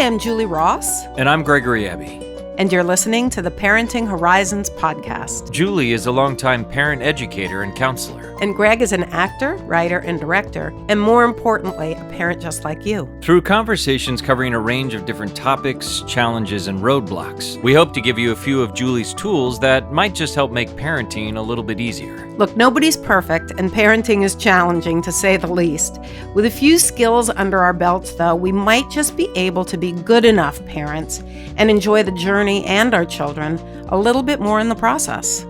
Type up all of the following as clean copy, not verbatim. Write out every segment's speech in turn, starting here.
I'm Julie Ross. And I'm Gregory Abbey. And you're listening to the Parenting Horizons podcast. Julie is a longtime parent educator and counselor. And Greg is an actor, writer, and director, and more importantly, a parent just like you. Through conversations covering a range of different topics, challenges, and roadblocks, we hope to give you a few of Julie's tools that might just help make parenting a little bit easier. Look, nobody's perfect, and parenting is challenging, to say the least. With a few skills under our belts, though, we might just be able to be good enough parents and enjoy the journey and our children a little bit more in the process.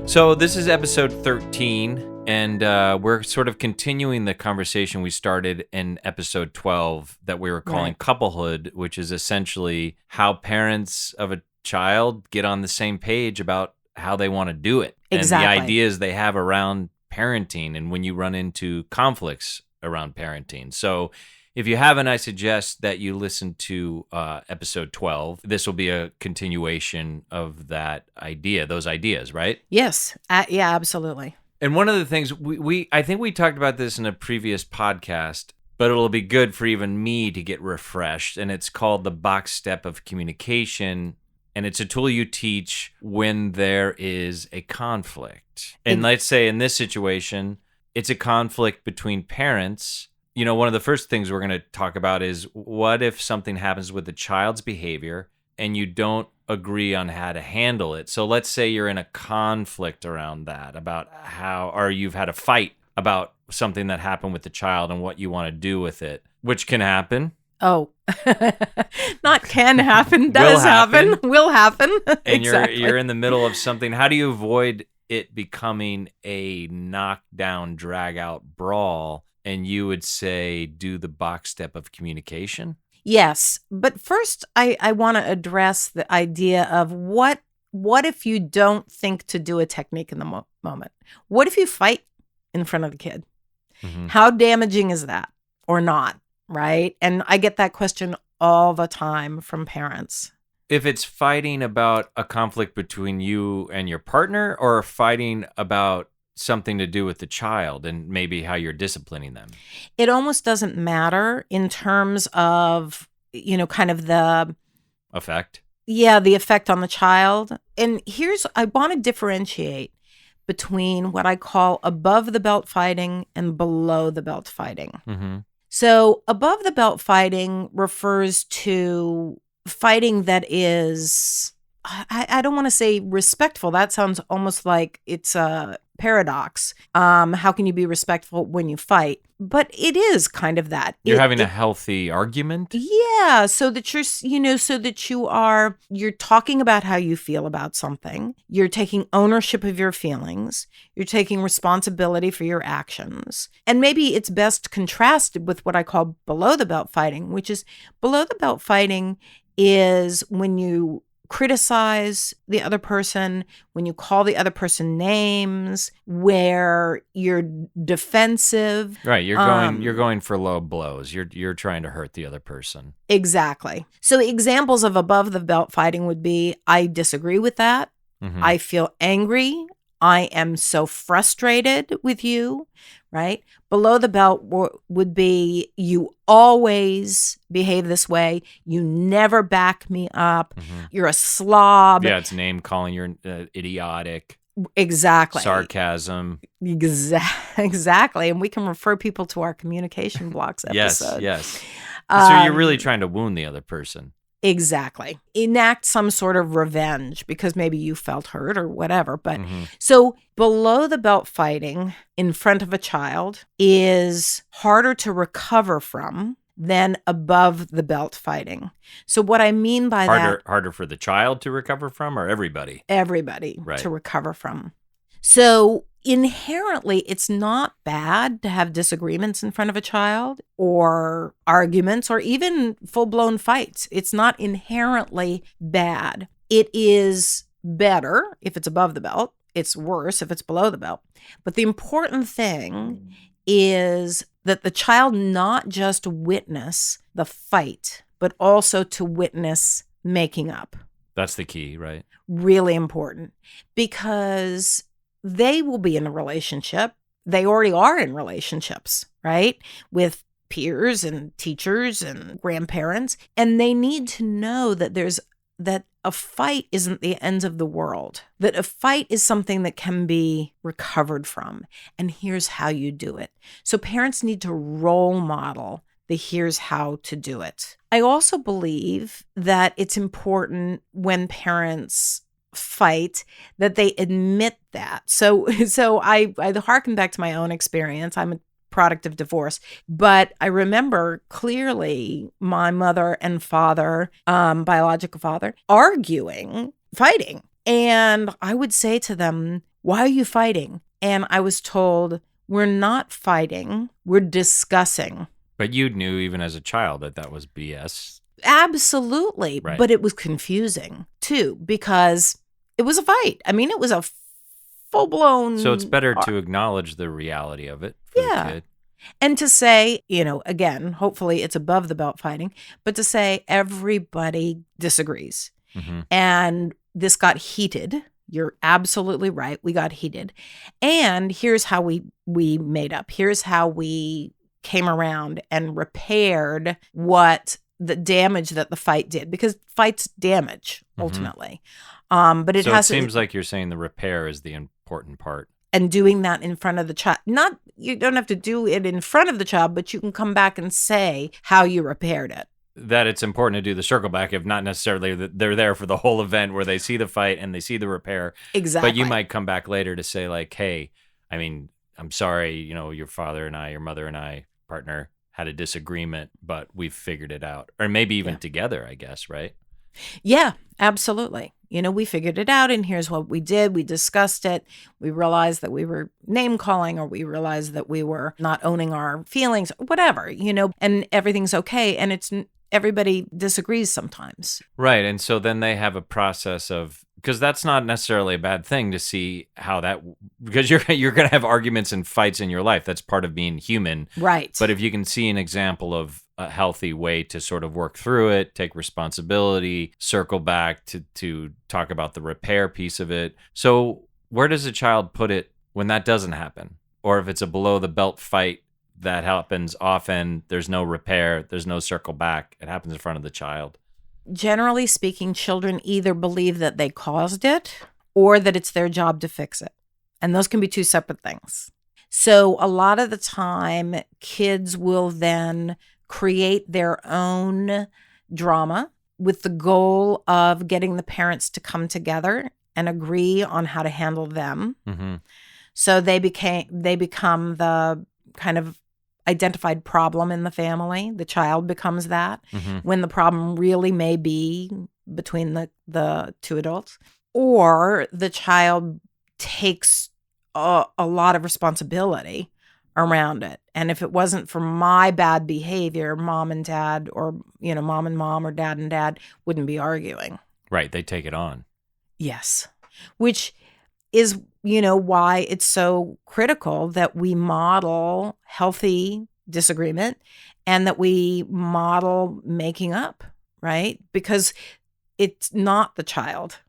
So this is episode 13, and we're sort of continuing the conversation we started in episode 12 that we were calling Couplehood, which is essentially how parents of a child get on the same page about how they want to do it. Exactly. And the ideas they have around parenting and when you run into conflicts around parenting. So if you haven't, I suggest that you listen to episode 12. This will be a continuation of that idea, those ideas, right? Yes. Yeah, absolutely. And one of the things I think we talked about this in a previous podcast, but it'll be good for even me to get refreshed. And it's called the box step of communication. And it's a tool you teach when there is a conflict. And let's say in this situation, it's a conflict between parents. You know, one of the first things we're going to talk about is what if something happens with the child's behavior and you don't agree on how to handle it? So let's say you're in a conflict around that, about how, or you've had a fight about something that happened with the child and what you want to do with it, which can happen. Oh, not can happen, does happen, will happen. And exactly. you're in the middle of something. How do you avoid it becoming a knockdown, drag out brawl? And you would say, do the box step of communication? Yes. But first, I want to address the idea of what if you don't think to do a technique in the moment? What if you fight in front of the kid? Mm-hmm. How damaging is that or not, right? And I get that question all the time from parents. If it's fighting about a conflict between you and your partner, or fighting about something to do with the child and maybe how you're disciplining them? It almost doesn't matter in terms of, kind of the effect. Yeah, the effect on the child. And I want to differentiate between what I call above the belt fighting and below the belt fighting. Mm-hmm. So above the belt fighting refers to fighting that is, I don't want to say respectful. That sounds almost like it's a paradox. How can you be respectful when you fight? But it is kind of that. You're having a healthy argument? Yeah, so that you're talking about how you feel about something. You're taking ownership of your feelings. You're taking responsibility for your actions. And maybe it's best contrasted with what I call below the belt fighting, which is below the belt fighting is when you criticize the other person, when you call the other person names, where you're defensive. Right, you're going for low blows. You're trying to hurt the other person. Exactly. So examples of above the belt fighting would be, I disagree with that. Mm-hmm. I feel angry. I am so frustrated with you, right? Below the belt would be, you always behave this way. You never back me up. Mm-hmm. You're a slob. Yeah, it's name calling. You're idiotic. Exactly. Sarcasm. Exactly. And we can refer people to our communication blocks episode. Yes. So you're really trying to wound the other person. Exactly. Enact some sort of revenge because maybe you felt hurt or whatever. But So below the belt fighting in front of a child is harder to recover from than above the belt fighting. So what I mean by harder for the child to recover from, or everybody? Everybody to recover from. So inherently, it's not bad to have disagreements in front of a child or arguments or even full-blown fights. It's not inherently bad. It is better if it's above the belt. It's worse if it's below the belt. But the important thing is that the child not just witness the fight, but also to witness making up. That's the key, right? Really important, because they will be in a relationship. They already are in relationships, right? With peers and teachers and grandparents, and they need to know that a fight isn't the end of the world, that a fight is something that can be recovered from, and here's how you do it. So parents need to role model the here's how to do it. I also believe that it's important when parents fight that they admit that. So I harken back to my own experience. I'm a product of divorce, but I remember clearly my mother and father, biological father, fighting. And I would say to them, "Why are you fighting?" And I was told, "We're not fighting, we're discussing." But you knew even as a child that was BS. Absolutely. Right. But it was confusing too, because it was a fight. I mean, it was a full-blown... So it's better to acknowledge the reality of it for the kid. And to say, again, hopefully it's above the belt fighting, but to say everybody disagrees. Mm-hmm. And this got heated. You're absolutely right. We got heated. And here's how we made up. Here's how we came around and repaired what the damage that the fight did, because fights damage ultimately. But it seems like you're saying the repair is the important part. And doing that in front of the child. You don't have to do it in front of the child, but you can come back and say how you repaired it. That it's important to do the circle back, if not necessarily that they're there for the whole event where they see the fight and they see the repair. Exactly. But you might come back later to say like, hey, I mean, I'm sorry, your father and I, your mother and I, partner, had a disagreement, but we've figured it out. Or maybe even together, I guess, right? Yeah, absolutely. We figured it out, and here's what we did. We discussed it. We realized that we were name calling, or we realized that we were not owning our feelings, whatever, and everything's okay. And everybody disagrees sometimes. Right. And so then they have a process of, because that's not necessarily a bad thing to see how that, because you're going to have arguments and fights in your life. That's part of being human. Right. But if you can see an example of a healthy way to sort of work through it, take responsibility, circle back to talk about the repair piece of it. So where does a child put it when that doesn't happen? Or if it's a below the belt fight that happens often, there's no repair, there's no circle back, it happens in front of the child. Generally speaking, children either believe that they caused it or that it's their job to fix it. And those can be two separate things. So a lot of the time, kids will then create their own drama with the goal of getting the parents to come together and agree on how to handle them. Mm-hmm. So they become the kind of identified problem in the family. The child becomes that, when the problem really may be between the two adults. Or the child takes a lot of responsibility around it. And if it wasn't for my bad behavior, mom and dad, or, mom and mom, or dad and dad wouldn't be arguing. Right. They take it on. Yes. Which is, why it's so critical that we model healthy disagreement and that we model making up, right? Because it's not the child.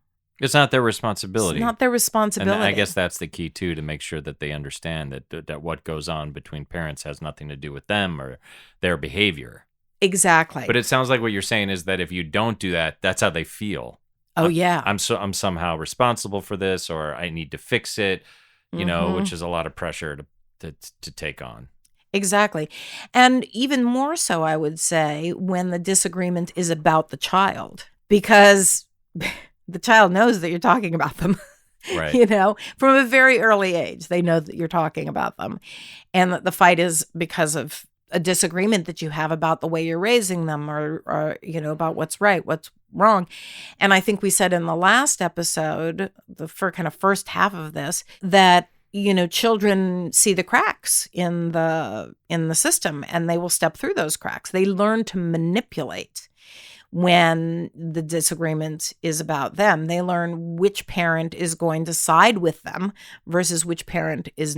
It's not their responsibility. It's not their responsibility. And I guess that's the key, too, to make sure that they understand that what goes on between parents has nothing to do with them or their behavior. Exactly. But it sounds like what you're saying is that if you don't do that, that's how they feel. Oh, yeah. I'm somehow responsible for this, or I need to fix it, which is a lot of pressure to take on. Exactly. And even more so, I would say, when the disagreement is about the child, because the child knows that you're talking about them. Right. From a very early age, they know that you're talking about them, and that the fight is because of a disagreement that you have about the way you're raising them, or about what's right, what's wrong. And I think we said in the last episode, the first half of this, that children see the cracks in the system, and they will step through those cracks. They learn to manipulate when the disagreement is about them. They learn which parent is going to side with them versus which parent is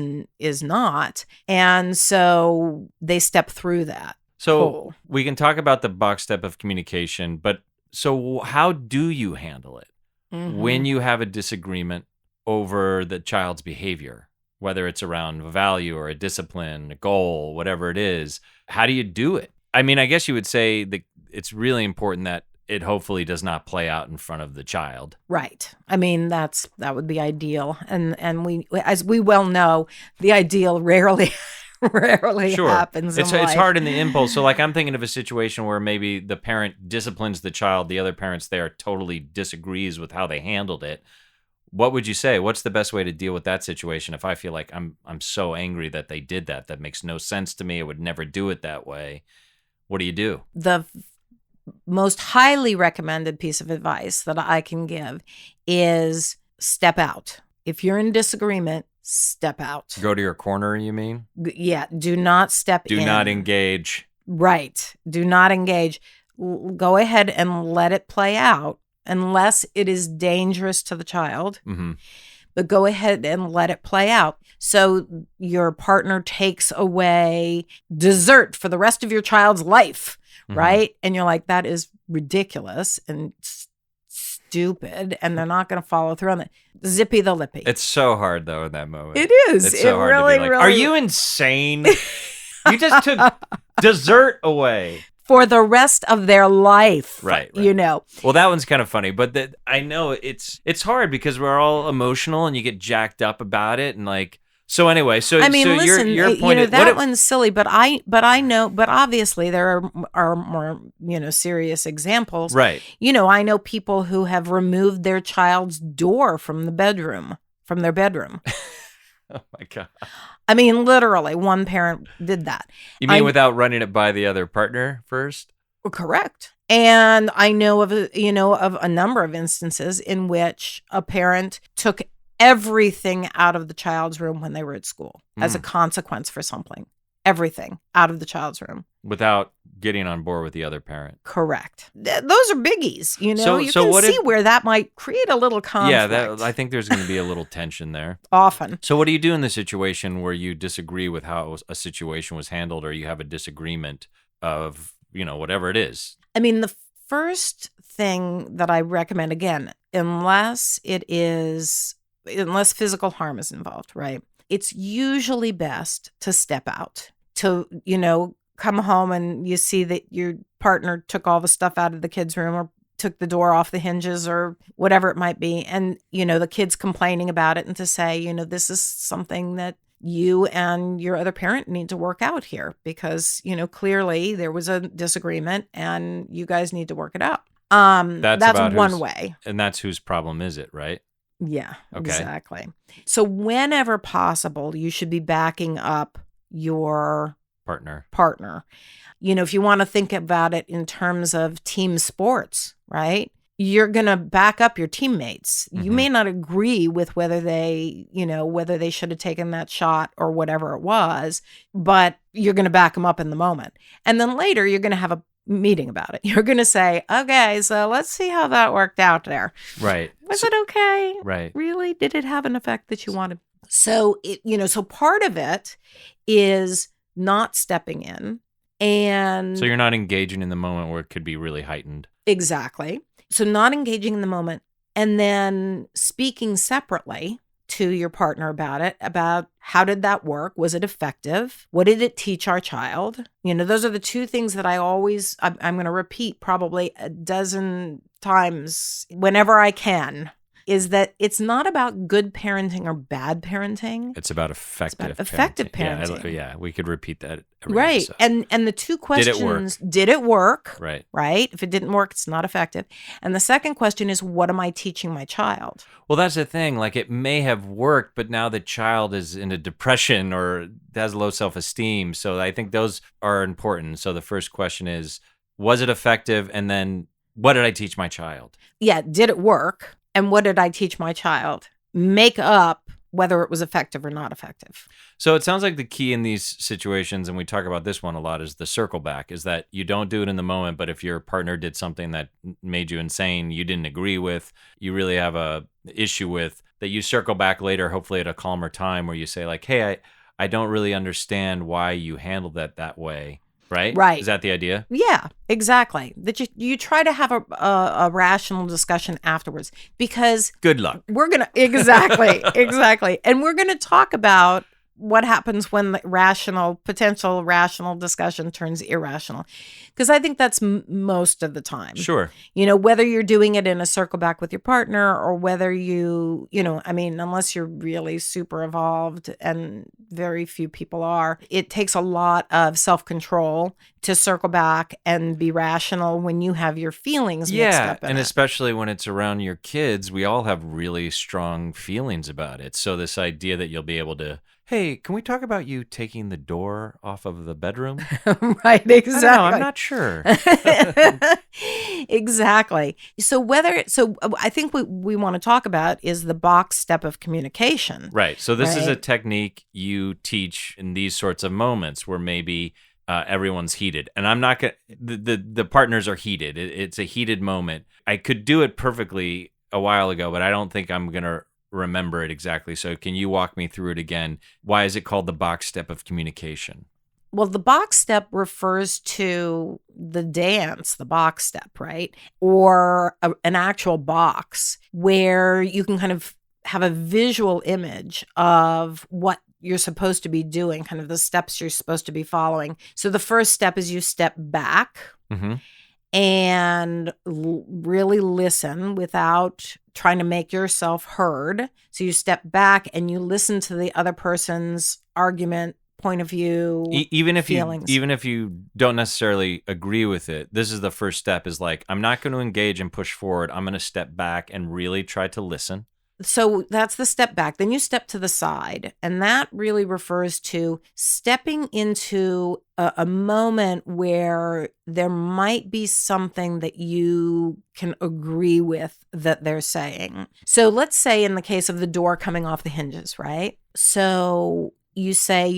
not. And so they step through that. So we can talk about the box step of communication, but so how do you handle it when you have a disagreement over the child's behavior? whether it's around a value or a discipline, a goal, whatever it is. How do you do it? I mean, I guess you would say that it's really important that it hopefully does not play out in front of the child. Right. I mean, that would be ideal. And we, as we well know, the ideal rarely happens. It's in life. hard in the impulse. So like I'm thinking of a situation where maybe the parent disciplines the child, the other parent's there totally disagrees with how they handled it. What would you say? What's the best way to deal with that situation if I feel like I'm so angry that they did that? That makes no sense to me. I would never do it that way. What do you do? The most highly recommended piece of advice that I can give is step out. If you're in disagreement, step out. Go to your corner, you mean? Yeah, do not step in. Do not engage. Right. Do not engage. Go ahead and let it play out unless it is dangerous to the child. Mm-hmm. But go ahead and let it play out. So your partner takes away dessert for the rest of your child's life, right? And you're like, that is ridiculous and stupid, and they're not going to follow through on it. Zippy the lippy. It's so hard, though, in that moment. It is. It's so hard really, to be like, really... are you insane? You just took dessert away. For the rest of their life, right. You know. Well, that one's kind of funny, but I know it's hard because we're all emotional and you get jacked up about it, and like. So anyway, I mean, listen, your point is that one's silly, but I know, but obviously there are more serious examples, right? I know people who have removed their child's door from their bedroom. Oh my God. I mean, literally, one parent did that. You mean without running it by the other partner first? Correct. And I know of a number of instances in which a parent took everything out of the child's room when they were at school as a consequence for something. Everything out of the child's room. Without getting on board with the other parent. Correct. Those are biggies, you can see where that might create a little conflict. Yeah, I think there's going to be a little tension there. Often. So what do you do in the situation where you disagree with how a situation was handled, or you have a disagreement of, whatever it is? I mean, the first thing that I recommend, again, unless physical harm is involved, right? It's usually best to step out, to, come home and you see that your partner took all the stuff out of the kid's room or took the door off the hinges or whatever it might be. And, the kid's complaining about it, and to say, this is something that you and your other parent need to work out here because, clearly there was a disagreement and you guys need to work it out. That's one way. And that's whose problem is it, right? Yeah, okay. Exactly. So whenever possible, you should be backing up your partner. If you want to think about it in terms of team sports, right? You're going to back up your teammates. You may not agree with whether they should have taken that shot or whatever it was, but you're going to back them up in the moment. And then later you're going to have a meeting about it. You're going to say, okay, so let's see how that worked out there. Right. Was it okay? Right. Really? Did it have an effect that you wanted? So, so part of it is not stepping in. And so you're not engaging in the moment where it could be really heightened. Exactly. So not engaging in the moment, and then speaking separately to your partner about how did that work? Was it effective? What did it teach our child? Those are the two things that I'm going to repeat probably a dozen times whenever I can, is that it's not about good parenting or bad parenting. It's about effective parenting. Yeah, we could repeat that every right. episode. And the two questions, did it work? Right. Right? If it didn't work, it's not effective. And the second question is, what am I teaching my child? Well, that's the thing. Like, it may have worked, but now the child is in a depression or has low self-esteem. So I think those are important. So the first question is, was it effective? And then, what did I teach my child? Yeah, did it work? And what did I teach my child? Make up whether it was effective or not effective. So it sounds like the key in these situations, and we talk about this one a lot, is the circle back, is that you don't do it in the moment, but if your partner did something that made you insane, you didn't agree with, you really have a issue with, that you circle back later, hopefully at a calmer time, where you say like, hey, I don't really understand why you handled that way. right? Right. Is that the idea? Yeah, exactly. That you try to have a rational discussion afterwards, because Good luck. we're going to, exactly. And we're going to talk about what happens when the potential rational discussion turns irrational. Because I think that's most of the time. Sure. Whether you're doing it in a circle back with your partner, or whether unless you're really super evolved, and very few people are, it takes a lot of self-control to circle back and be rational when you have your feelings mixed up in and it. especially when it's around your kids, we all have really strong feelings about it. So this idea that you'll be able to, hey, can we talk about you taking the door off of the bedroom? Right, exactly. I don't know, I'm not sure. Exactly. So I think what we want to talk about is the box step of communication. Right. So this is a Right. technique you teach in these sorts of moments where maybe everyone's heated, and I'm not gonna. The partners are heated. It's a heated moment. I could do it perfectly a while ago, but I don't think I'm gonna remember it exactly. So can you walk me through it again? Why is it called the box step of communication? Well, the box step refers to the dance, the box step, right? Or an actual box where you can kind of have a visual image of what you're supposed to be doing, kind of the steps you're supposed to be following. So the first step is you step back Mm-hmm. and really listen without trying to make yourself heard. So you step back and you listen to the other person's argument, point of view, Even if feelings. even if you don't necessarily agree with it, this is the first step. Is like, I'm not going to engage and push forward. I'm going to step back and really try to listen. So that's the step back. Then you step to the side. And that really refers to stepping into a moment where there might be something that you can agree with that they're saying. So let's say in the case of the door coming off the hinges, right? So you say,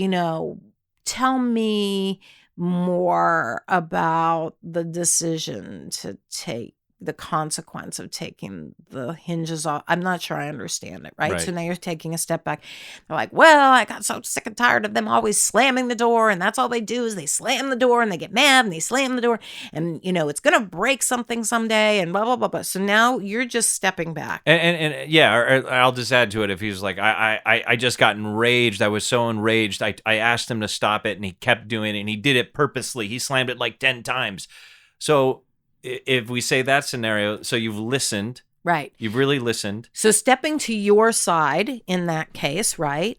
tell me more about the decision to take the consequence of taking the hinges off. I'm not sure I understand it, right? Right. So now you're taking a step back. They're like, well, I got so sick and tired of them always slamming the door, and that's all they do is they slam the door and they get mad and they slam the door, and it's gonna break something someday, and blah blah blah blah. So now you're just stepping back. And yeah, or I'll just add to it. If he's like, I just got enraged. I was so enraged. I asked him to stop it, and he kept doing it, and he did it purposely. He slammed it like 10 times. So if we say that scenario, so you've listened. Right. You've really listened. So stepping to your side in that case, right,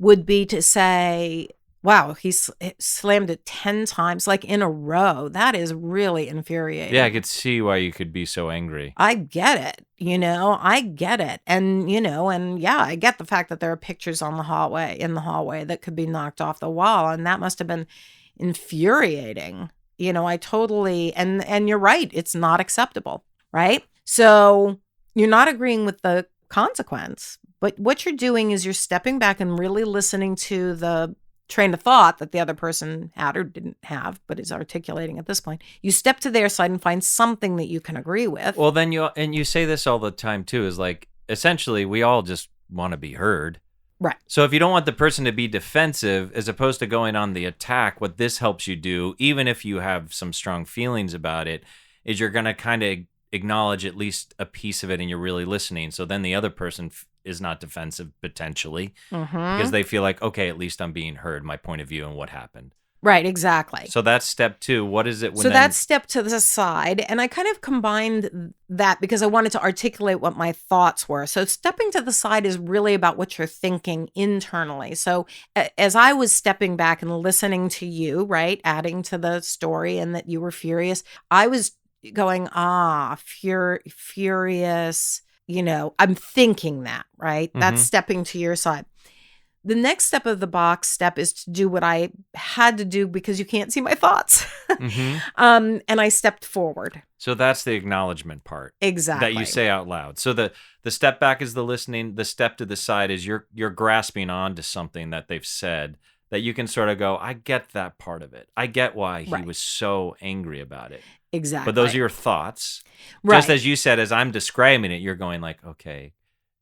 would be to say, wow, he slammed it 10 times, like in a row. That is really infuriating. Yeah, I could see why you could be so angry. I get it. I get it. And, and yeah, I get the fact that there are pictures in the hallway that could be knocked off the wall. And that must have been infuriating. I totally, and you're right. It's not acceptable, right? So you're not agreeing with the consequence, but what you're doing is you're stepping back and really listening to the train of thought that the other person had or didn't have, but is articulating at this point. You step to their side and find something that you can agree with. Well, then you say this all the time too, is like, essentially we all just want to be heard. Right. So if you don't want the person to be defensive, as opposed to going on the attack, what this helps you do, even if you have some strong feelings about it, is you're going to kind of acknowledge at least a piece of it, and you're really listening. So then the other person is not defensive potentially, because they feel like, okay, at least I'm being heard, my point of view and what happened. Right, exactly. So that's step 2. What is it? That's step to the side. And I kind of combined that because I wanted to articulate what my thoughts were. So stepping to the side is really about what you're thinking internally. So as I was stepping back and listening to you, right, adding to the story and that you were furious, I was going, furious, I'm thinking that, right? That's stepping to your side. The next step of the box step is to do what I had to do because you can't see my thoughts. And I stepped forward. So that's the acknowledgement part. Exactly. That you say out loud. So the step back is the listening. The step to the side is you're grasping onto something that they've said that you can sort of go, I get that part of it. I get why he was so angry about it. Exactly. But those are your thoughts. Right. Just as you said, as I'm describing it, you're going like, okay,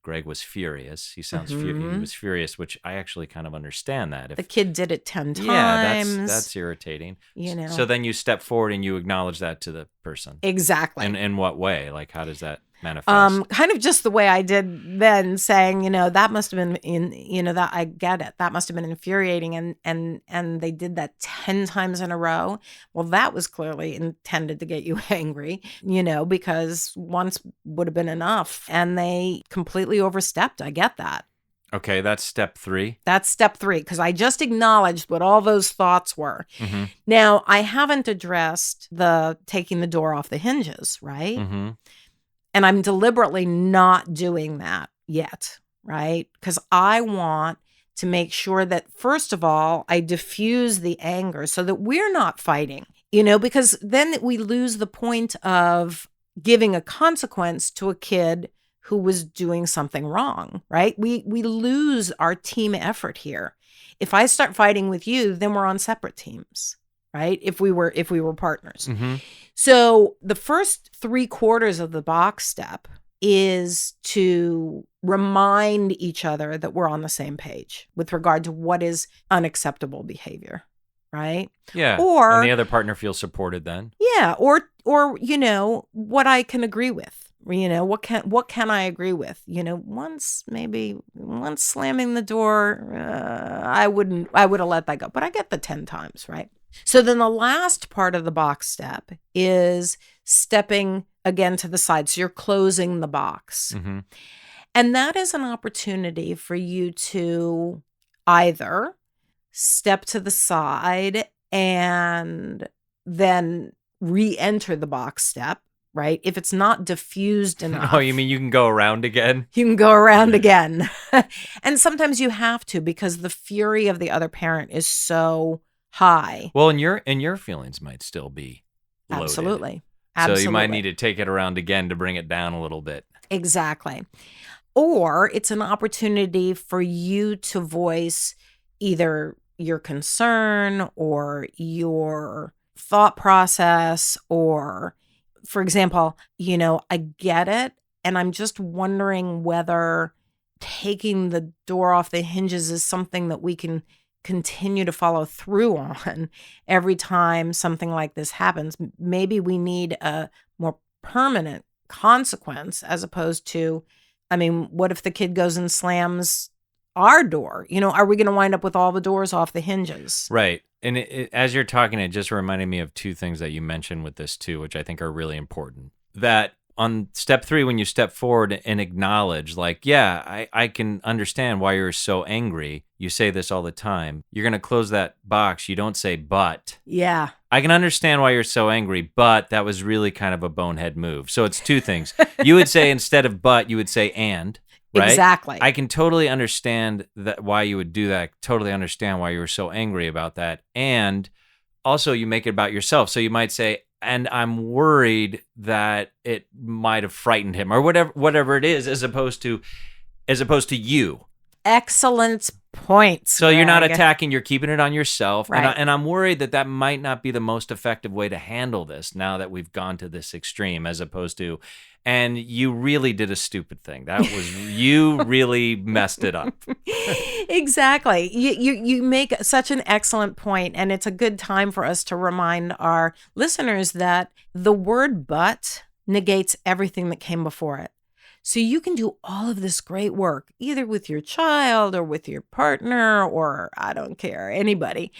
Greg was furious. He sounds he Mhm. was furious, which I actually kind of understand that. The kid did it 10 Yeah, times. that's irritating. You know. So then you step forward and you acknowledge that to the person. Exactly. And in what way? Like, how does that manifest? Kind of just the way I did then, saying, that must have been that I get it. That must have been infuriating, and they did that 10 times in a row. Well, that was clearly intended to get you angry, because once would have been enough, and they completely overstepped. I get that. Okay, that's step 3. That's step 3, because I just acknowledged what all those thoughts were. Mm-hmm. Now, I haven't addressed the taking the door off the hinges, right? Mm-hmm. And I'm deliberately not doing that yet, right? Because I want to make sure that, first of all, I diffuse the anger so that we're not fighting, because then we lose the point of giving a consequence to a kid who was doing something wrong, right? We lose our team effort here. If I start fighting with you, then we're on separate teams, right? If we were partners. Mm-hmm. So the first 3/4 of the box step is to remind each other that we're on the same page with regard to what is unacceptable behavior, right? Yeah. Or and the other partner feels supported then. Yeah, or what I can agree with. What can I agree with? Once slamming the door, I would have let that go, but I get the 10 times, right? So then the last part of the box step is stepping again to the side. So you're closing the box. Mm-hmm. And that is an opportunity for you to either step to the side and then re-enter the box step, right? If it's not diffused enough. Oh, you mean you can go around again? You can go around again. And sometimes you have to, because the fury of the other parent is so high. Well, and your feelings might still be loaded. Absolutely. So you might need to take it around again to bring it down a little bit. Exactly. Or it's an opportunity for you to voice either your concern or your thought process, or, for example, I get it, and I'm just wondering whether taking the door off the hinges is something that we can continue to follow through on every time something like this happens. Maybe we need a more permanent consequence, as opposed to, what if the kid goes and slams our door? Are we going to wind up with all the doors off the hinges? Right. And as you're talking, it just reminded me of 2 things that you mentioned with this too, which I think are really important. That on step 3, when you step forward and acknowledge, like, yeah, I can understand why you're so angry. You say this all the time. You're going to close that box. You don't say, but. Yeah. I can understand why you're so angry, but that was really kind of a bonehead move. So it's 2 things. You would say, instead of but, you would say and. Right? Exactly. I can totally understand that, why you would do that. I totally understand why you were so angry about that. And also, you make it about yourself. So you might say, and I'm worried that it might have frightened him, or whatever it is, as opposed to you. Excellent points. So you're not attacking, you're keeping it on yourself. Right. And I'm worried that might not be the most effective way to handle this now that we've gone to this extreme, as opposed to, and you really did a stupid thing. That was, you really messed it up. Exactly. You make such an excellent point, and it's a good time for us to remind our listeners that the word but negates everything that came before it. So you can do all of this great work, either with your child or with your partner, or I don't care, anybody.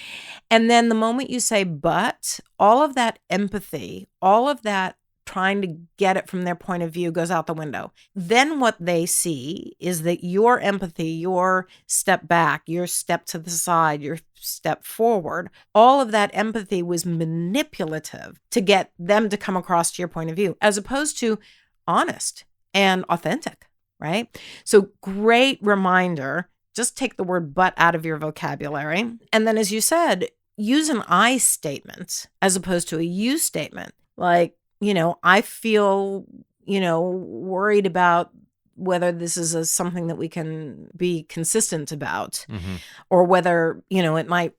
And then the moment you say but, all of that empathy, all of that trying to get it from their point of view goes out the window. Then what they see is that your empathy, your step back, your step to the side, your step forward, all of that empathy was manipulative to get them to come across to your point of view, as opposed to honest and authentic, right? So great reminder, just take the word but out of your vocabulary. And then, as you said, use an I statement as opposed to a you statement. Like, I feel, worried about whether this is something that we can be consistent about, Mm-hmm. or whether, it might,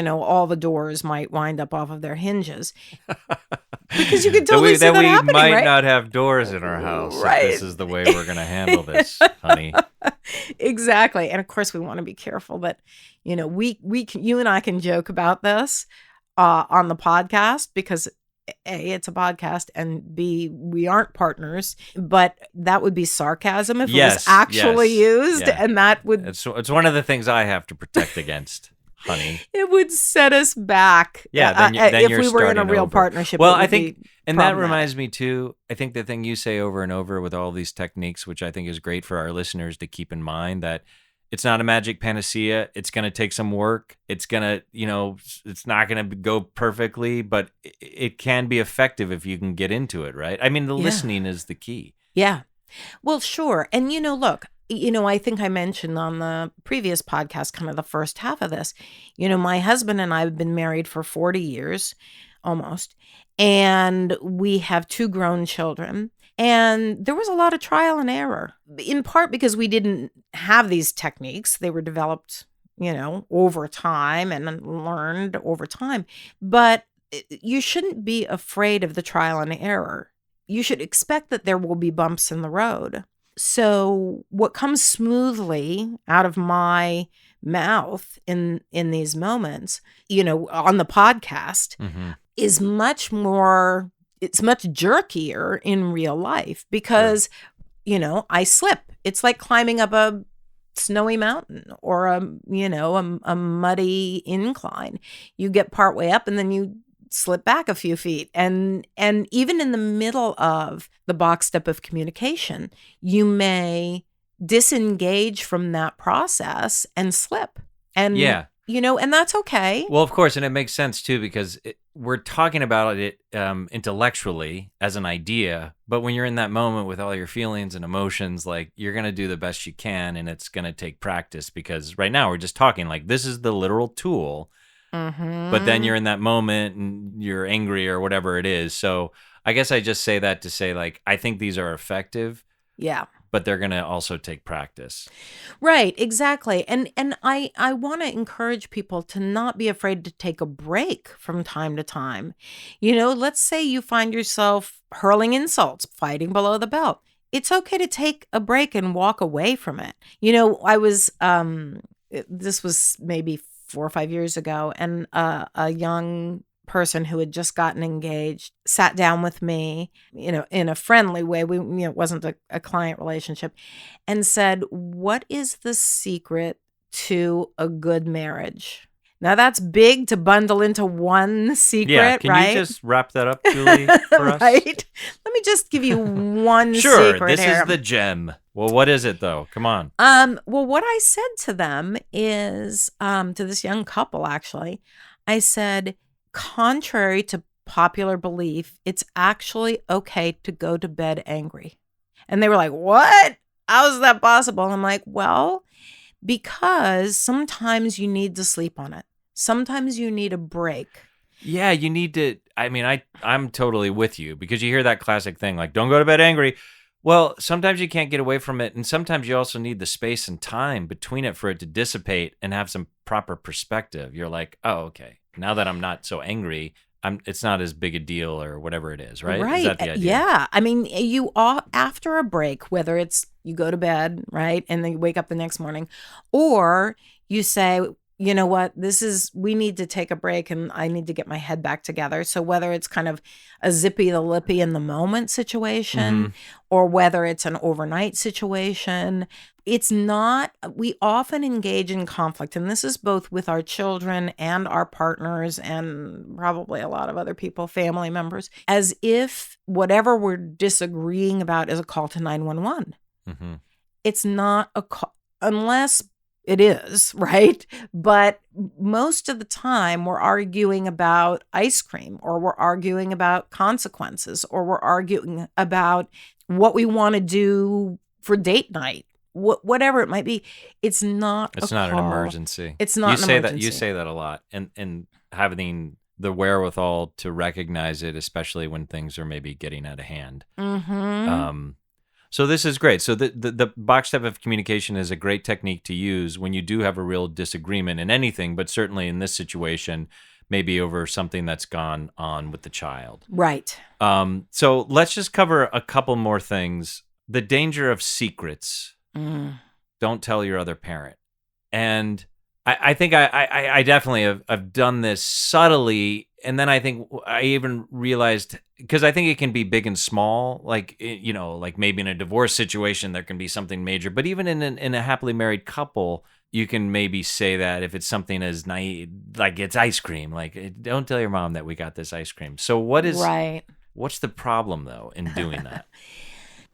all the doors might wind up off of their hinges. Because you can totally see that we happening, might right? not have doors in our house Right. if this is the way we're going to handle this, honey. Exactly. And of course, we want to be careful that, you and I can joke about this on the podcast because A, it's a podcast, and B, we aren't partners, but that would be sarcasm if it was actually used. Yeah. And that would... It's one of the things I have to protect against, honey. It would set us back. Yeah, then if you're we were in a starting real over. partnership. Well, it would I think, be and that problematic. reminds me too, I think the thing you say over and over with all these techniques, which I think is great for our listeners to keep in mind, that it's not a magic panacea. It's going to take some work. It's going to, it's not going to go perfectly, but it can be effective if you can get into it, right? I mean, the listening is the key. Yeah. Well, sure. And, look, I think I mentioned on the previous podcast, kind of the first half of this, my husband and I have been married for 40 years almost, and we have 2 grown children. And there was a lot of trial and error, in part because we didn't have these techniques. They were developed, over time and learned over time. But you shouldn't be afraid of the trial and error. You should expect that there will be bumps in the road. So what comes smoothly out of my mouth in these moments, on the podcast, is much more... It's much jerkier in real life because, I slip. It's like climbing up a snowy mountain or a muddy incline. You get partway up and then you slip back a few feet. And even in the middle of the box step of communication, you may disengage from that process and slip. And and that's okay. Well, of course, and it makes sense too because we're talking about it intellectually as an idea, but when you're in that moment with all your feelings and emotions, like you're going to do the best you can, and it's going to take practice because right now we're just talking like this is the literal tool, but then you're in that moment and you're angry or whatever it is. So I guess I just say that to say like I think these are effective. Yeah. But they're going to also take practice. Right, exactly. And I want to encourage people to not be afraid to take a break from time to time. Let's say you find yourself hurling insults, fighting below the belt. It's okay to take a break and walk away from it. I was, this was maybe 4 or 5 years ago, and a young person who had just gotten engaged sat down with me, in a friendly way. It wasn't a client relationship, and said, "What is the secret to a good marriage?" Now that's big to bundle into one secret, yeah, can right? you just wrap that up, Julie, for us? Right? Let me just give you one sure, secret this here. is the gem. Well, what is it though? Come on. Well, what I said to them is, to this young couple, actually, I said, contrary to popular belief, it's actually okay to go to bed angry. And they were like, "What? How is that possible?" And I'm like, well, because sometimes you need to sleep on it. Sometimes you need a break. Yeah, you need to. I mean, I'm totally with you because you hear that classic thing like, don't go to bed angry. Well, sometimes you can't get away from it. And sometimes you also need the space and time between it for it to dissipate and have some proper perspective. You're like, oh, okay. Now that I'm not so angry, it's not as big a deal or whatever it is, right? Right. Is that the idea? Yeah. I mean, you all, after a break, whether it's you go to bed, right, and then you wake up the next morning, or you say, you know what, we need to take a break and I need to get my head back together. So whether it's kind of a zippy the lippy in the moment situation, or whether it's an overnight situation, we often engage in conflict. And this is both with our children and our partners and probably a lot of other people, family members, as if whatever we're disagreeing about is a call to 911. It's not a call, unless it is, right? But most of the time we're arguing about ice cream, or we're arguing about consequences, or we're arguing about what we want to do for date night, whatever it might be. It's not an emergency. It's not an emergency. You say that a lot. And having the wherewithal to recognize it, especially when things are maybe getting out of hand. So this is great. So the box step of communication is a great technique to use when you do have a real disagreement in anything, but certainly in this situation, maybe over something that's gone on with the child. Right. So let's just cover a couple more things. The danger of secrets. Don't tell your other parent. And I think I definitely have done this subtly. And then I think I even realized, because I think it can be big and small, like, like maybe in a divorce situation, there can be something major. But even in a happily married couple, you can maybe say that if it's something as naive, like it's ice cream, like, don't tell your mom that we got this ice cream. So what's the problem, though, in doing that?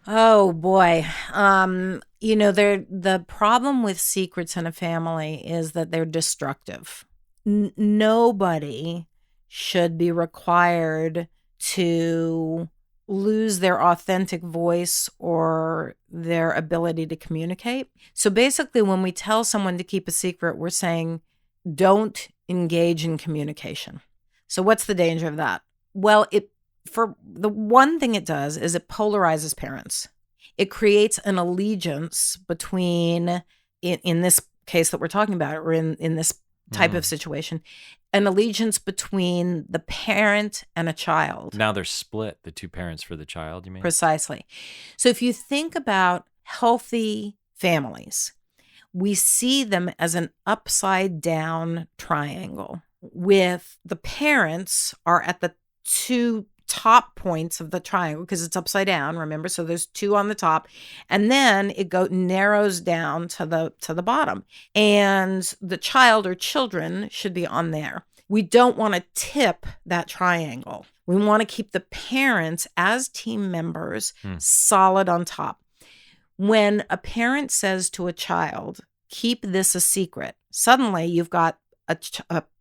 Oh boy. The problem with secrets in a family is that they're destructive. Nobody should be required to lose their authentic voice or their ability to communicate. So basically, when we tell someone to keep a secret, we're saying, don't engage in communication. So what's the danger of that? Well, for the one thing it does is it polarizes parents. It creates an allegiance between, in this case that we're talking about, or in this type of situation, an allegiance between the parent and a child. Now they're split, the two parents for the child, you mean? Precisely. So if you think about healthy families, we see them as an upside down triangle, with the parents are at the two top points of the triangle because it's upside down, remember? So there's two on the top, and then it narrows down to the bottom. And the child or children should be on there. We don't want to tip that triangle. We want to keep the parents as team members solid on top. When a parent says to a child, keep this a secret, suddenly you've got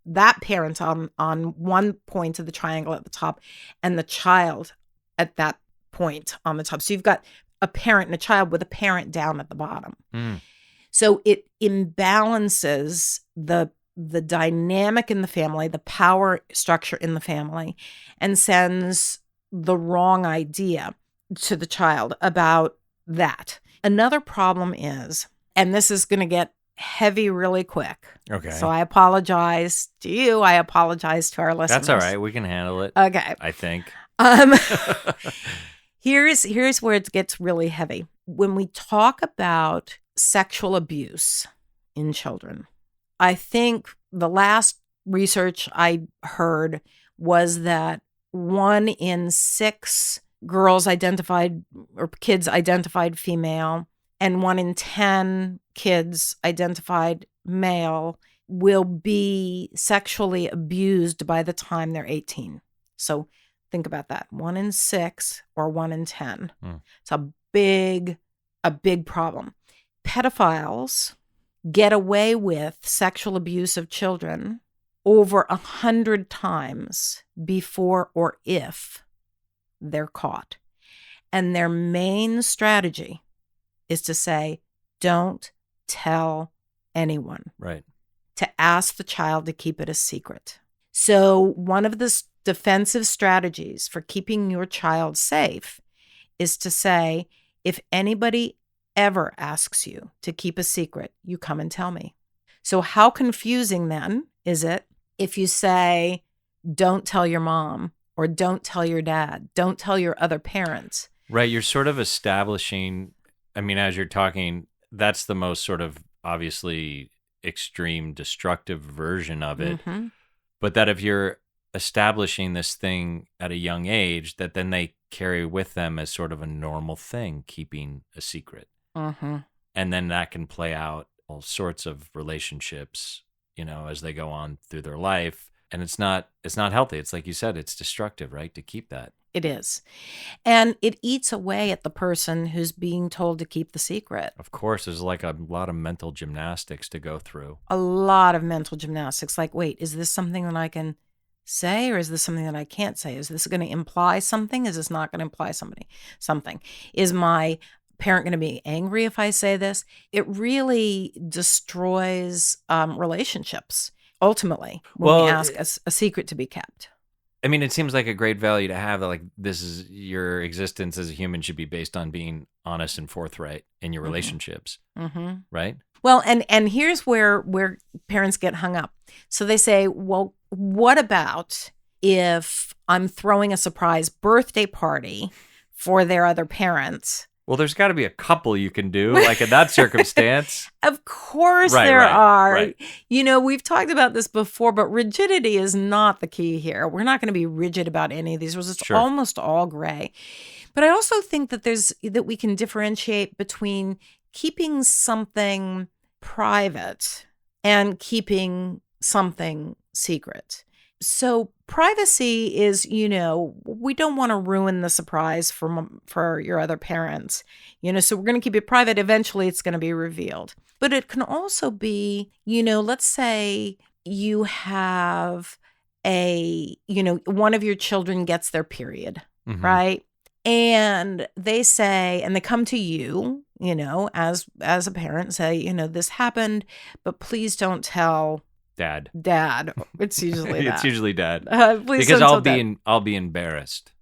that parent on one point of the triangle at the top and the child at that point on the top. So you've got a parent and a child with a parent down at the bottom. So it imbalances the dynamic in the family, the power structure in the family, and sends the wrong idea to the child about that. Another problem is, and this is going to get heavy really quick. Okay. So I apologize to you. I apologize to our listeners. That's all right. We can handle it. Okay. I think. Here's where it gets really heavy. When we talk about sexual abuse in children, I think the last research I heard was that 1 in 6 girls identified, or kids identified female, and 1 in 10 kids identified male will be sexually abused by the time they're 18. So think about that. 1 in 6 or 1 in 10. It's a big problem. Pedophiles get away with sexual abuse of children over 100 times before or if they're caught. And their main strategy is to say, don't tell anyone. Right. To ask the child to keep it a secret. So one of the defensive strategies for keeping your child safe is to say, if anybody ever asks you to keep a secret, you come and tell me. So how confusing then is it if you say, don't tell your mom, or don't tell your dad, don't tell your other parents? Right. You're sort of establishing, I mean, as you're talking, that's the most sort of obviously extreme destructive version of it. But that if you're establishing this thing at a young age, that then they carry with them as sort of a normal thing, keeping a secret. And then that can play out all sorts of relationships, as they go on through their life. And it's not healthy. It's like you said, it's destructive, right? To keep that. It is. And it eats away at the person who's being told to keep the secret. Of course, there's like a lot of mental gymnastics to go through. A lot of mental gymnastics. Like, wait, is this something that I can say, or is this something that I can't say? Is this going to imply something? Is this not going to imply something? Is my parent going to be angry if I say this? It really destroys relationships, ultimately, when we ask a secret to be kept. I mean, it seems like a great value to have that, like, this is your existence as a human should be based on being honest and forthright in your relationships, right? Well, and here's where parents get hung up. So they say, well, what about if I'm throwing a surprise birthday party for their other parents? Well, there's got to be a couple you can do, like in that circumstance. Of course Right, there right, are. right. We've talked about this before, but rigidity is not the key here. We're not going to be rigid about any of these. It's Sure. almost all gray. But I also think that we can differentiate between keeping something private and keeping something secret. So privacy is, we don't want to ruin the surprise for your other parents, so we're going to keep it private. Eventually it's going to be revealed. But it can also be, let's say you have one of your children gets their period, right? And they come to you, as a parent, say, this happened, but please don't tell Dad. It's usually that. It's usually Dad. Please because don't I'll be embarrassed.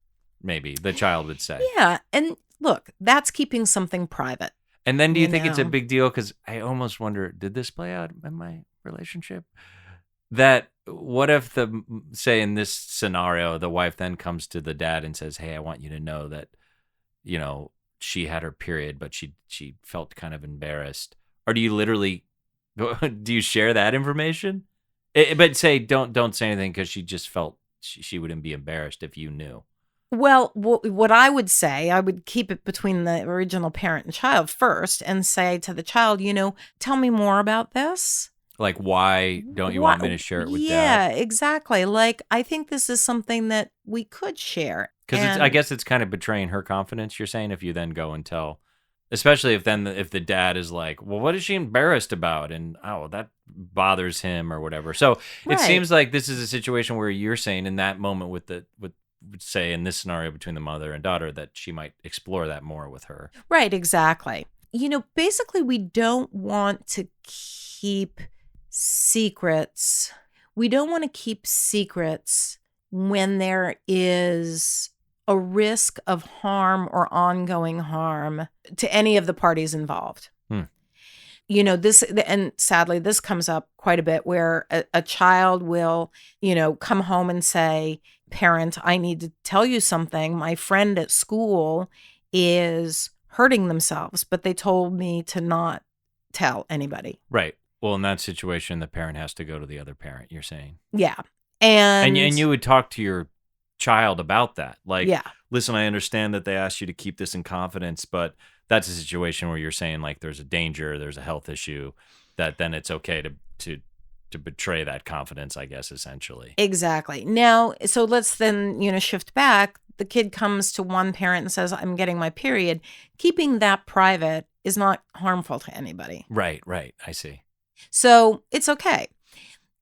Maybe the child would say. Yeah, and look, that's keeping something private. And then do you think it's a big deal? Because I almost wonder, did this play out in my relationship? That what if say in this scenario, the wife then comes to the dad and says, "Hey, I want you to know that, she had her period, but she felt kind of embarrassed." Or do you literally do you share that information? But say don't say anything because she just felt she wouldn't be embarrassed if you knew. Well, what I would say, I would keep it between the original parent and child first and say to the child, tell me more about this. Like, why don't you want me to share it with Dad? Yeah, exactly. Like, I think this is something that we could share. Because I guess it's kind of betraying her confidence, you're saying, if you then go and tell. Especially if the dad is like, well, what is she embarrassed about? And, that bothers him or whatever. So It seems like this is a situation where you're saying in that moment with say in this scenario between the mother and daughter that she might explore that more with her. Right, exactly. Basically we don't want to keep secrets. We don't want to keep secrets when there is a risk of harm or ongoing harm to any of the parties involved. This, and sadly, this comes up quite a bit where a child will, come home and say, "Parent, I need to tell you something. My friend at school is hurting themselves, but they told me to not tell anybody." Right. Well, in that situation, the parent has to go to the other parent, you're saying. Yeah. And you would talk to your child about that. Like, yeah. Listen, I understand that they asked you to keep this in confidence, but that's a situation where you're saying like there's a danger, there's a health issue, that then it's okay to betray that confidence, I guess, essentially. Exactly. Now, so let's then, shift back. The kid comes to one parent and says, "I'm getting my period." Keeping that private is not harmful to anybody. Right. I see. So it's okay.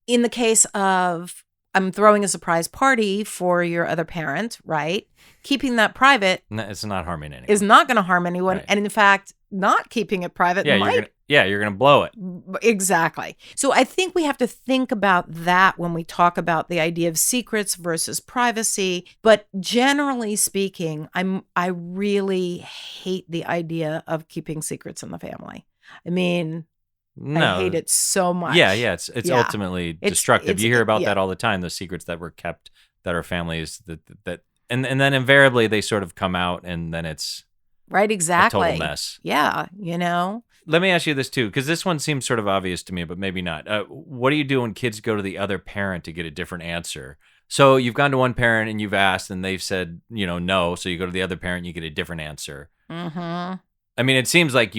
In the case of I'm throwing a surprise party for your other parent, right? Keeping that private it's not harming anyone. Is not going to harm anyone. Right. And in fact, not keeping it private might. You're going to blow it. Exactly. So I think we have to think about that when we talk about the idea of secrets versus privacy. But generally speaking, I really hate the idea of keeping secrets in the family. I mean, no. I hate it so much. Yeah. It's ultimately destructive. You hear about that all the time, those secrets that were kept that are families that and then invariably they sort of come out and then it's right, exactly. a total mess. Yeah, Let me ask you this too, because this one seems sort of obvious to me, but maybe not. What do you do when kids go to the other parent to get a different answer? So you've gone to one parent and you've asked and they've said, no. So you go to the other parent and you get a different answer. Mm-hmm. I mean, it seems like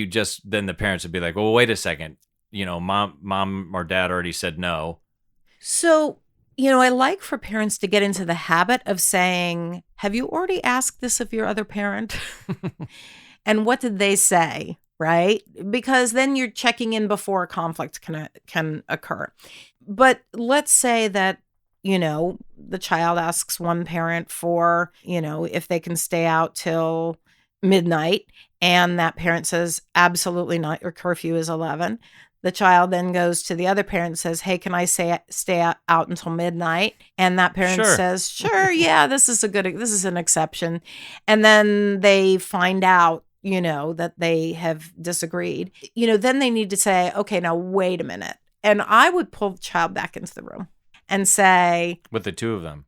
then the parents would be like, well, wait a second. Mom or dad already said no. So, I like for parents to get into the habit of saying, "Have you already asked this of your other parent?" And what did they say? Right? Because then you're checking in before a conflict can occur. But let's say that, the child asks one parent for, if they can stay out till midnight, and that parent says, "Absolutely not. Your curfew is 11. The child then goes to the other parent and says, "Hey, can I stay out until midnight?" And that parent says, "Sure, yeah, this is an exception." And then they find out, that they have disagreed. Then they need to say, "Okay, now wait a minute." And I would pull the child back into the room and say, with the two of them.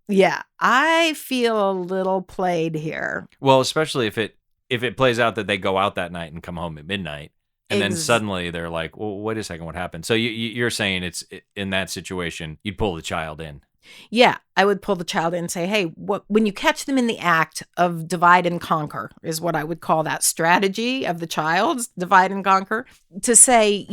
yeah, I feel a little played here. Well, especially if it plays out that they go out that night and come home at midnight, and then suddenly they're like, well, wait a second, what happened? So you're saying it's in that situation, you'd pull the child in. Yeah, I would pull the child in and say, hey, when you catch them in the act of divide and conquer is what I would call that strategy of the child's divide and conquer, to say,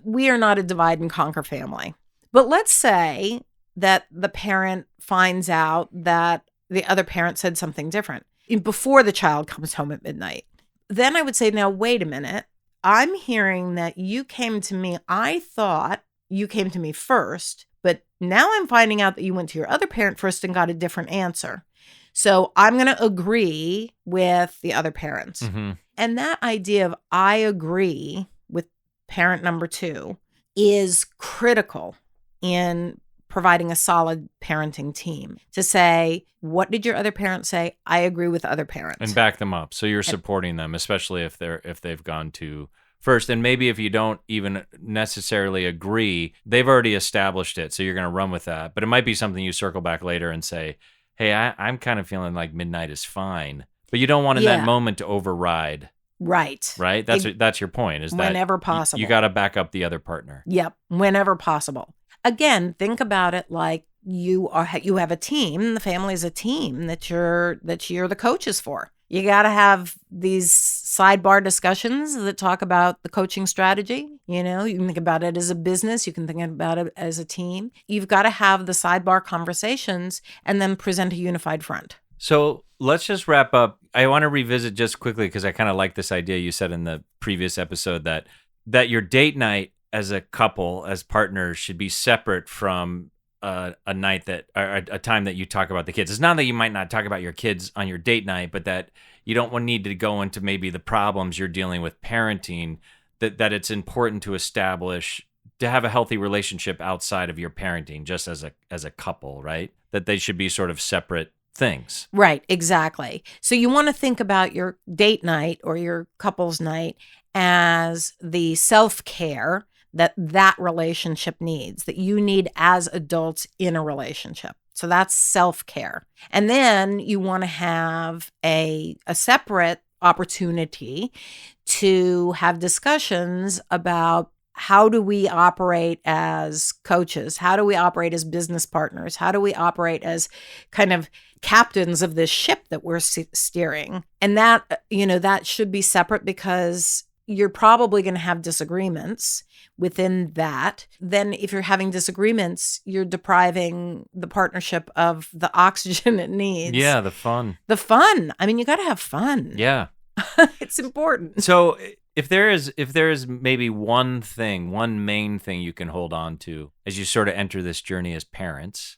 we are not a divide and conquer family. But let's say that the parent finds out that the other parent said something different before the child comes home at midnight. Then I would say, now, wait a minute. I'm hearing that you came to me. I thought you came to me first, but now I'm finding out that you went to your other parent first and got a different answer. So I'm going to agree with the other parents. Mm-hmm. And that idea of I agree with parent number 2 is critical in providing a solid parenting team, to say, what did your other parent say? I agree with other parents. And back them up. So you're supporting them, especially if they've gone to first. And maybe if you don't even necessarily agree, they've already established it. So you're going to run with that. But it might be something you circle back later and say, hey, I'm kind of feeling like midnight is fine. But you don't want in that moment to override. Right. Right? That's your point. Is whenever that possible. You got to back up the other partner. Yep. Whenever possible. Again, think about it like you have a team. The family is a team that you're the coaches for. You got to have these sidebar discussions that talk about the coaching strategy. You can think about it as a business. You can think about it as a team. You've got to have the sidebar conversations and then present a unified front. So let's just wrap up. I want to revisit just quickly because I kind of like this idea you said in the previous episode that your date night as a couple, as partners, should be separate from a night a time that you talk about the kids. It's not that you might not talk about your kids on your date night, but that you don't need to go into maybe the problems you're dealing with parenting, that it's important to establish, to have a healthy relationship outside of your parenting, just as a couple, right? That they should be sort of separate things. Right, exactly. So you want to think about your date night or your couple's night as the self-care that relationship needs, that you need as adults in a relationship. So that's self-care. And then you want to have a separate opportunity to have discussions about how do we operate as coaches? How do we operate as business partners? How do we operate as kind of captains of this ship that we're steering? And that should be separate, because you're probably going to have disagreements within that. Then if you're having disagreements, you're depriving the partnership of the oxygen it needs. Yeah, the fun. I mean, you got to have fun. Yeah. It's important. So if there is maybe one main thing you can hold on to as you sort of enter this journey as parents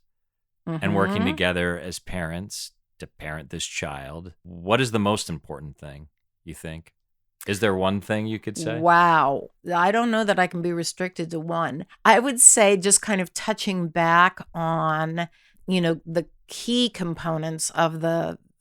and working together as parents to parent this child, what is the most important thing, you think? Is there one thing you could say? Wow. I don't know that I can be restricted to one. I would say, just kind of touching back on, the key components of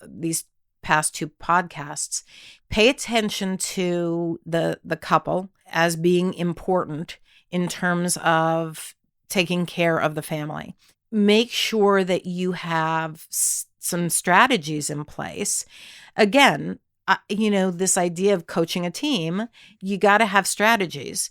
these past 2 podcasts, pay attention to the couple as being important in terms of taking care of the family. Make sure that you have some strategies in place. Again, this idea of coaching a team, you got to have strategies.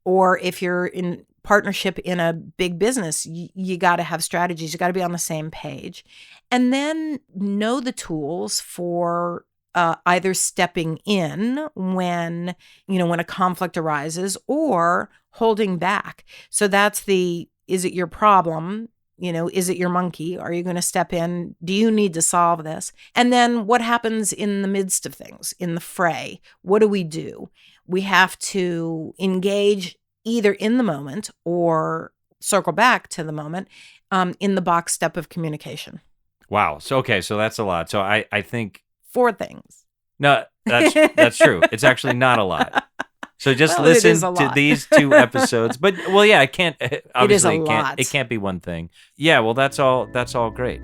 Or if you're in partnership in a big business, you got to have strategies. You got to be on the same page. And then know the tools for either stepping in when a conflict arises, or holding back. So that's is it your problem? Is it your monkey? Are you going to step in? Do you need to solve this? And then what happens in the midst of things, in the fray? What do? We have to engage either in the moment or circle back to the moment in the box step of communication. Wow. So that's a lot. So I think 4 things. No, that's true. It's actually not a lot. So just listen to these 2 episodes. But it can't obviously it can't be one thing. Yeah, well that's all great.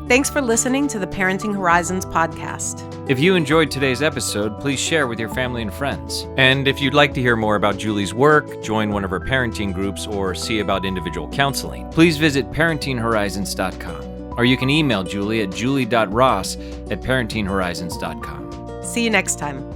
Thanks for listening to the Parenting Horizons podcast. If you enjoyed today's episode, please share with your family and friends. And if you'd like to hear more about Julie's work, join one of her parenting groups, or see about individual counseling, please visit parentinghorizons.com. Or you can email Julie at julie.ross@parentinghorizons.com. See you next time.